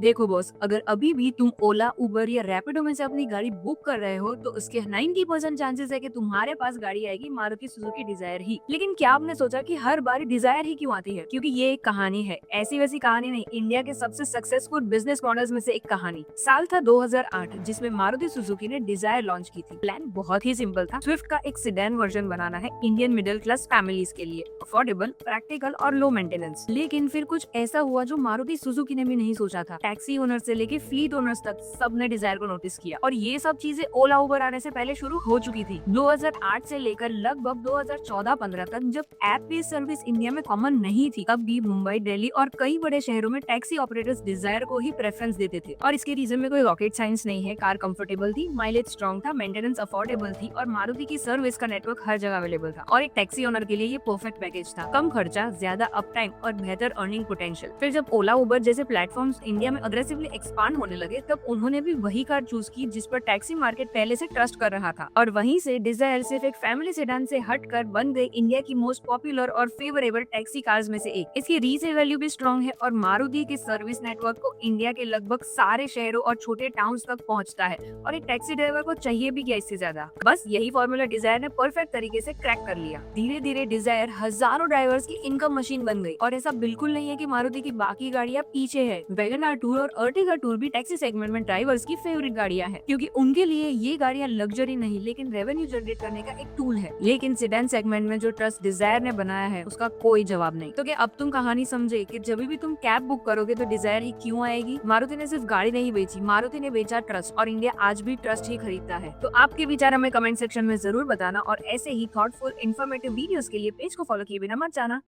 देखो बॉस, अगर अभी भी तुम ओला, उबर या रैपिडो में से अपनी गाड़ी बुक कर रहे हो तो उसके 90% चांसेस है कि तुम्हारे पास गाड़ी आएगी मारुति सुजुकी डिजायर ही। लेकिन क्या आपने सोचा कि हर बार डिजायर ही क्यों आती है? क्योंकि ये एक कहानी है, ऐसी वैसी कहानी नहीं, इंडिया के सबसे सक्सेसफुल बिजनेस मॉडल्स में से एक कहानी। साल था 2008 जिसमें मारुति सुजुकी ने डिजायर लॉन्च की थी। प्लान बहुत ही सिंपल था, स्विफ्ट का एक सेडान वर्जन बनाना है इंडियन मिडिल क्लास फैमिलीज के लिए, अफोर्डेबल, प्रैक्टिकल और लो मेंटेनेंस। लेकिन फिर कुछ ऐसा हुआ जो मारुति सुजुकी ने भी नहीं सोचा था। टैक्सी ओनर से लेके फ्लीट ओनर्स तक सबने डिजायर को नोटिस किया, और ये सब चीजें ओला उबर आने से पहले शुरू हो चुकी थी। 2008 से लेकर लगभग 2014-15 तक, जब ऐप बेस्ड सर्विस इंडिया में कॉमन नहीं थी, तब भी मुंबई, दिल्ली और कई बड़े शहरों में टैक्सी ऑपरेटर्स डिजायर को ही प्रेफरेंस देते थे। और इसके रीजन में कोई रॉकेट साइंस नहीं है। कार कंफर्टेबल थी, माइलेज स्ट्रॉन्ग था, मेंटेनेंस अफोर्डेबल थी और मारुति की सर्विस का नेटवर्क हर जगह अवेलेबल था। और एक टैक्सी ओनर के लिए ये परफेक्ट पैकेज था, कम खर्चा, ज्यादा अप टाइम और बेहतर अर्निंग पोटेंशियल। फिर जब ओला उबर जैसे प्लेटफॉर्म्स इंडिया में अग्रेसिवली एक्सपांड होने लगे, तब उन्होंने भी वही कार चूज की जिस पर टैक्सी मार्केट पहले से ट्रस्ट कर रहा था। और वहीं से डिजायर सिर्फ एक फैमिली सेडान से हटकर बन गई इंडिया की मोस्ट पॉपुलर और फेवरेबल टैक्सी कार्स में से एक। इसकी रीसेल वैल्यू भी स्ट्रॉन्ग है और मारुति के सर्विस नेटवर्क को इंडिया के लगभग सारे शहरों और छोटे टाउन्स तक पहुंचता है। और एक टैक्सी ड्राइवर को चाहिए भी क्या इससे ज्यादा। बस यही फॉर्मूला डिजायर ने परफेक्ट तरीके से क्रैक कर लिया। धीरे धीरे डिजायर हजारों ड्राइवर्स की इनकम मशीन बन गई। और ऐसा बिल्कुल नहीं है कि मारुति की बाकी गाड़ियां पीछे है। वैगनआर टूर और अर्टिगा टूर भी टैक्सी सेगमेंट में ड्राइवर्स की फेवरेट गाड़ियां हैं, क्योंकि उनके लिए ये गाड़ियां लग्जरी नहीं लेकिन रेवेन्यू जनरेट करने का एक टूल है। लेकिन सेडान सेगमेंट में जो ट्रस्ट डिजायर ने बनाया है उसका कोई जवाब नहीं। तो क्या अब तुम कहानी समझे कि जब भी तुम कैब बुक करोगे तो डिजायर ही क्यों आएगी? मारुति ने सिर्फ गाड़ी नहीं बेची, मारुति ने बेचा ट्रस्ट, और इंडिया आज भी ट्रस्ट ही खरीदता है। तो आपके विचार हमें कमेंट सेक्शन में जरूर बताना, और ऐसे ही थॉटफुल इन्फॉर्मेटिव वीडियोस के लिए पेज को फॉलो किए बिना मत जाना।